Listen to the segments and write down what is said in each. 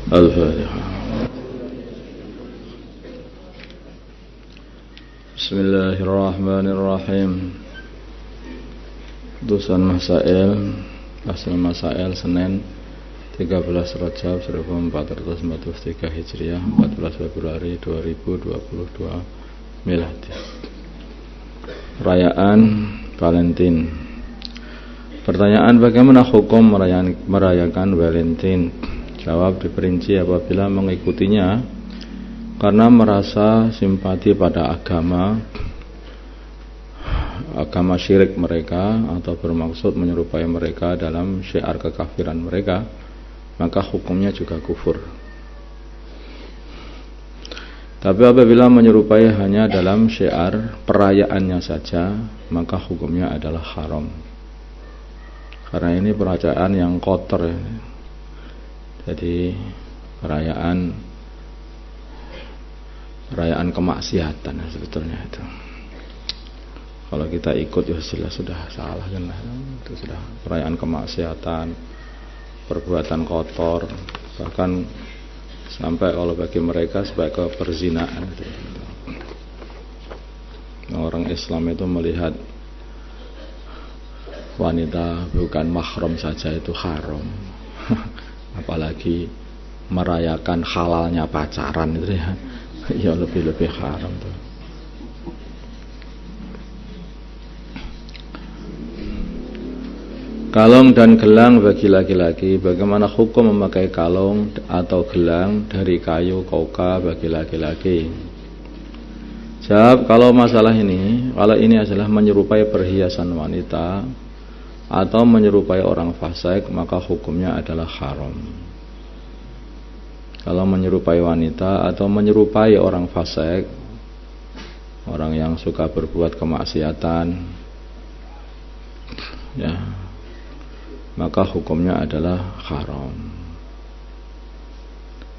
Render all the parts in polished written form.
Al-Fatihah. Bismillahirrahmanirrahim. Putusan Masail, Asal Masail, Senin 13 Rajab 1443 Hijriah, 14 Februari 2022 Miladi. Perayaan Valentine. Pertanyaan, bagaimana hukum merayakan Valentine? Jawab, diperinci apabila mengikutinya karena merasa simpati pada agama syirik mereka atau bermaksud menyerupai mereka dalam syiar kekafiran mereka, maka hukumnya juga kufur. Tapi apabila menyerupai hanya dalam syiar perayaannya saja, maka hukumnya adalah haram. Karena ini perayaan yang kotor ya. Jadi perayaan kemaksiatan sebetulnya itu. Kalau kita ikut ya jelas sudah salah kan. Itu sudah perayaan kemaksiatan, perbuatan kotor, bahkan sampai kalau bagi mereka sebagai perzinaan. Orang Islam itu melihat wanita bukan mahram saja itu haram. Apalagi merayakan halalnya pacaran itu ya, ya lebih haram tuh. Kalung dan gelang bagi laki-laki. Bagaimana hukum memakai kalung atau gelang dari kayu koka bagi laki-laki? Jawab, kalau ini adalah menyerupai perhiasan wanita atau menyerupai orang fasik, maka hukumnya adalah haram. Kalau menyerupai wanita atau menyerupai orang fasik, orang yang suka berbuat kemaksiatan, ya, maka hukumnya adalah haram.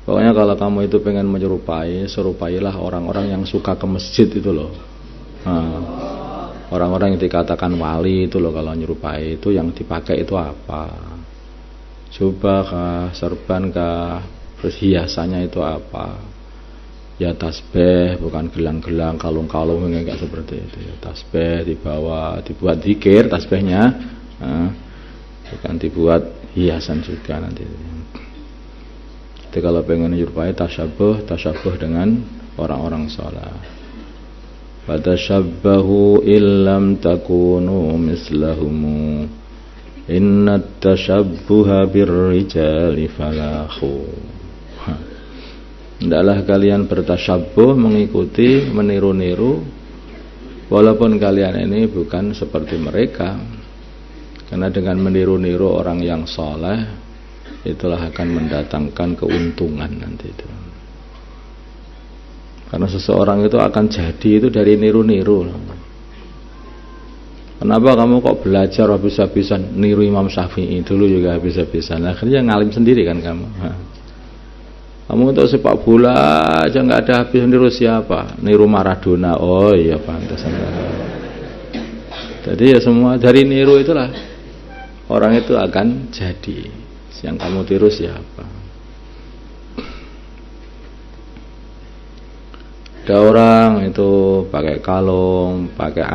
Pokoknya kalau kamu itu pengen menyerupai, serupailah orang-orang yang suka ke masjid itu loh. Orang-orang yang dikatakan wali itu loh, kalau nyerupai itu yang dipakai itu apa? Jubah kah, serban kah, hiasannya itu apa? Ya tasbih, bukan gelang-gelang, kalung-kalung kayak seperti itu. Ya, tasbih dibawa, dibuat zikir tasbihnya, bukan dibuat hiasan juga nanti. Jadi kalau pengen nyerupai tasyabuh dengan orang-orang saleh. Fatashabbahu illam takunu mislahumu innat tashabbuha birrijali falahu. Hendaklah kalian bertasyabbuh, mengikuti, meniru-niru, walaupun kalian ini bukan seperti mereka. Karena dengan meniru-niru orang yang saleh, itulah akan mendatangkan keuntungan nanti itu. Karena seseorang itu akan jadi itu dari niru-niru. Kenapa kamu kok belajar habis-habisan niru Imam Syafi'i, dulu juga habis-habisan, akhirnya ngalim sendiri kan kamu. Kamu untuk sepak bola aja nggak ada habis, niru siapa? Niru Maradona. Oh iya pantas. Jadi ya semua dari niru itulah orang itu akan jadi. Yang kamu tiru siapa? Ada orang itu pakai kalung, pakai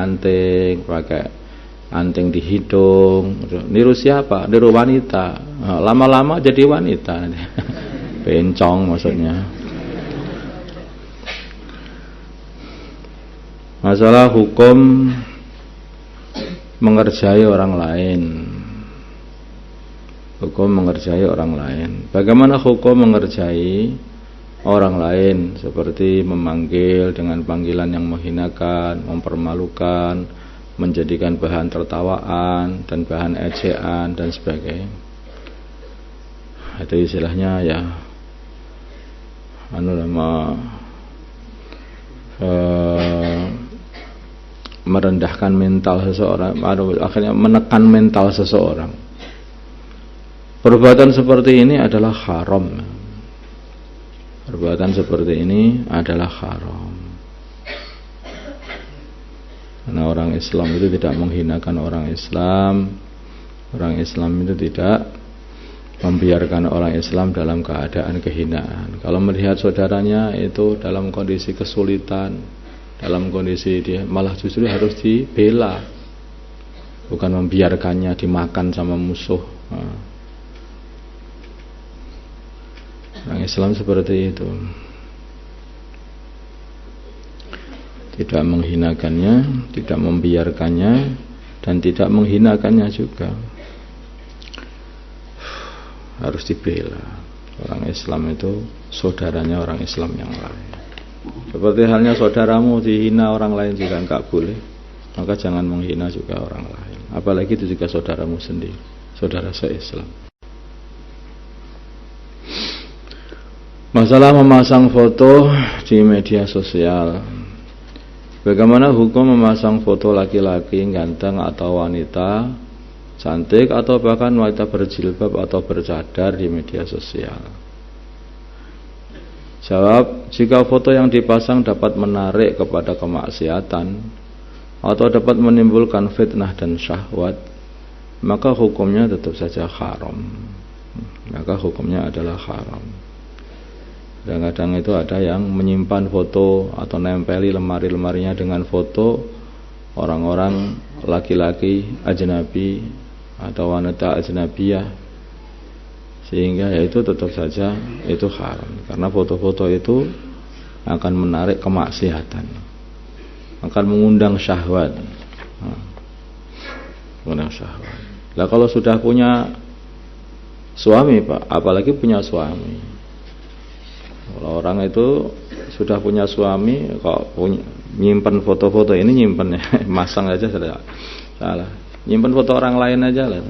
anting di hidung. Niru siapa? Niru wanita. Lama-lama jadi wanita. Bencong maksudnya. Masalah hukum mengerjai orang lain. Hukum mengerjai orang lain. Bagaimana hukum mengerjai orang lain, seperti memanggil dengan panggilan yang menghinakan, mempermalukan, menjadikan bahan tertawaan dan bahan ejaan dan sebagainya. Itu istilahnya ya merendahkan mental seseorang, akhirnya menekan mental seseorang. Perbuatan seperti ini adalah haram. Perbuatan seperti ini adalah haram. Karena orang Islam itu tidak menghinakan orang Islam. Orang Islam itu tidak membiarkan orang Islam dalam keadaan kehinaan. Kalau melihat saudaranya itu dalam kondisi kesulitan, dalam kondisi dia malah justru harus dibela, bukan membiarkannya dimakan sama musuh. Orang Islam seperti itu, tidak menghinakannya, tidak membiarkannya, dan tidak menghinakannya juga. Harus dibela. Orang Islam itu saudaranya orang Islam yang lain. Seperti halnya saudaramu dihina orang lain juga enggak boleh, maka jangan menghina juga orang lain. Apalagi itu juga saudaramu sendiri, saudara se-Islam. Masalah memasang foto di media sosial. Bagaimana hukum memasang foto laki-laki ganteng atau wanita cantik atau bahkan wanita berjilbab atau bercadar di media sosial? Jawab, jika foto yang dipasang dapat menarik kepada kemaksiatan atau dapat menimbulkan fitnah dan syahwat, maka hukumnya tetap saja haram. Maka hukumnya adalah haram. Kadang-kadang itu ada yang menyimpan foto atau nempeli lemari-lemarinya dengan foto orang-orang laki-laki ajnabi atau wanita ajnabiyah, sehingga ya itu tetap saja itu haram, karena foto-foto itu akan menarik kemaksiatan, akan mengundang syahwat. Mengundang syahwat. Lah kalau sudah punya suami, Pak, apalagi punya suami. Kalau orang itu sudah punya suami, kok nyimpen foto-foto ini, nyimpen ya, masang aja salah. Nyimpen foto orang lain aja lah.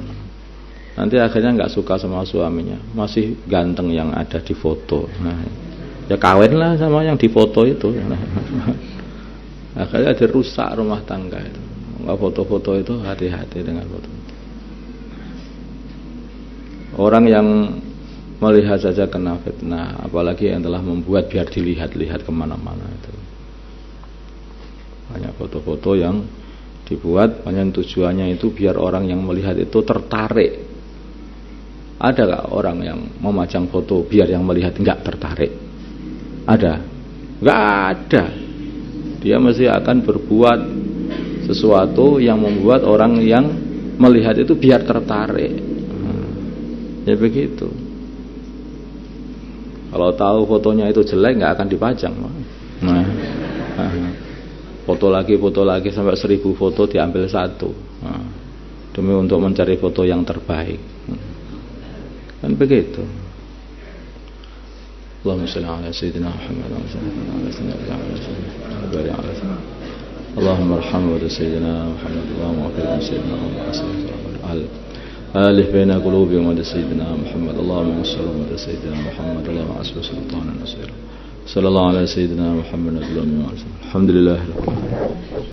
Nanti akhirnya nggak suka sama suaminya, masih ganteng yang ada di foto. Nah, ya kawinlah sama yang di foto itu. Akhirnya dirusak rumah tangga itu. Nggak, foto-foto itu hati-hati dengan foto. Orang yang melihat saja kena fitnah, apalagi yang telah membuat biar dilihat-lihat kemana-mana itu. Banyak foto-foto yang dibuat, banyak tujuannya itu biar orang yang melihat itu tertarik. Ada gak orang yang memajang foto biar yang melihat enggak tertarik? Ada? Enggak ada. Dia mesti akan berbuat sesuatu yang membuat orang yang melihat itu biar tertarik. Ya begitu. Kalau tahu fotonya itu jelek nggak akan dipajang. Nah, foto lagi sampai 1000 foto diambil satu, demi untuk mencari foto yang terbaik. Kan begitu. Allahumma shalli ala sayyidina Muhammad wa ala Allahumma arham wa sayyidina Muhammad wa ala sayyidina Muhammad ألف بين قلوبهم ود سيدنا محمد اللهم انصر ود سيدنا محمد اللهم أسبح سلطانا نصيرا صلى الله على سيدنا محمد الحمد لله رب العالمين.